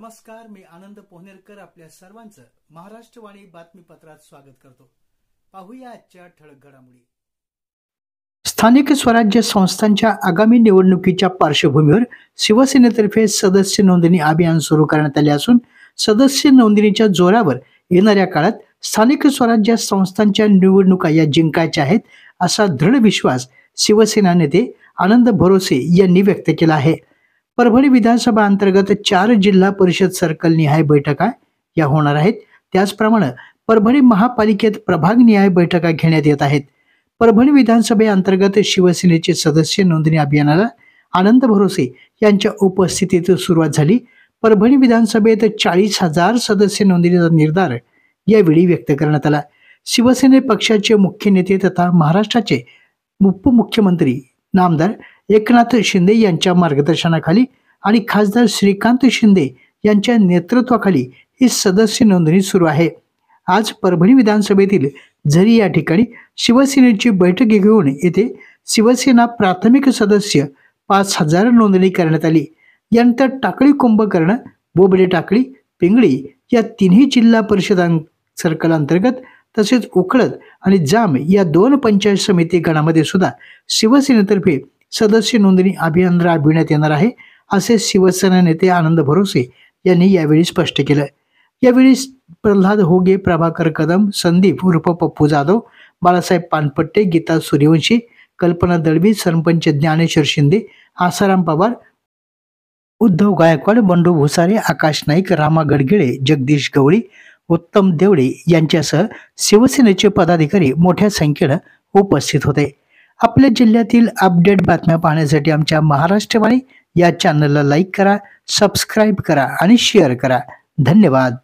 नमस्कार, मी आनंद पोहनेरकर आपल्या सर्वांचं महाराष्ट्रवाणी बातमीपत्रात स्वागत करतो. पाहूया आजच्या ठळक घडामोडी. स्थानिक स्वराज्य संस्थांच्या आगामी निवडणुकीच्या पार्श्वभूमीवर शिवसेनेतर्फे सदस्य नोंदणी अभियान सुरू करण्यात आले असून सदस्य नोंदणीच्या जोरावर येणाऱ्या काळात स्थानिक स्वराज्य संस्थांच्या निवडणुका या जिंकायच्या आहेत असा दृढ विश्वास शिवसेना नेते आनंद भरोसे यांनी व्यक्त केला आहे. परभणी विधानसभा अंतर्गत 4 जिल्हा परिषद सर्कल निहाय बैठका या होणार आहेत. त्याचप्रमाणे परभणी महापालिकेत प्रभाग निहाय बैठका घेण्यात येत आहेत. परभणी विधानसभेअंतर्गत शिवसेनेचे सदस्य नोंदणी अभियानाला आनंद भरोसे यांच्या उपस्थितीत सुरुवात झाली. परभणी विधानसभेत 40,000 सदस्य नोंदणीचा निर्धार यावेळी व्यक्त करण्यात आला. शिवसेने पक्षाचे मुख्य नेते तथा महाराष्ट्राचे उपमुख्यमंत्री नामदार एकनाथ शिंदे यांच्या मार्गदर्शनाखाली आणि खासदार श्रीकांत शिंदे यांच्या नेतृत्वाखाली ही सदस्य नोंदणी सुरू आहे. आज परभणी विधानसभेतील झरी या ठिकाणी शिवसेनेची बैठक घेऊन येथे शिवसेना प्राथमिक सदस्य 5,000 नोंदणी करण्यात आली. यानंतर टाकळी, कुंभकर्ण, बोबडे टाकळी, पिंगळी या तिन्ही जिल्हा परिषद सर्कल अंतर्गत तसेच उखळद आणि जाम या 2 पंचायत समिती गणामध्ये सुद्धा शिवसेनेतर्फे सदस्य नोंदणी अभियान राबविण्यात येणार आहे असे शिवसेना नेते आनंद भरोसे यांनी यावेळी स्पष्ट केलं. यावेळी प्रल्हाद होगे, प्रभाकर कदम, संदीप उर्फ पप्पू जाधव, बाळासाहेब पानपट्टे, गीता सूर्यवंशी, कल्पना दळवी, सरपंच ज्ञानेश्वर शिंदे, आसाराम पवार, उद्धव गायकवाड, बंडू भुसारे, आकाश नाईक, रामा गडगिळे, जगदीश गवळी, उत्तम देवळे यांच्यासह शिवसेनेचे पदाधिकारी मोठ्या संख्येने उपस्थित होते. आपल्या जिल्ह्यातील अपडेट बातम्या पाहण्यासाठी आमच्या महाराष्ट्रवाणी या चॅनलला लाईक करा, सबस्क्राईब करा आणि शेअर करा. धन्यवाद.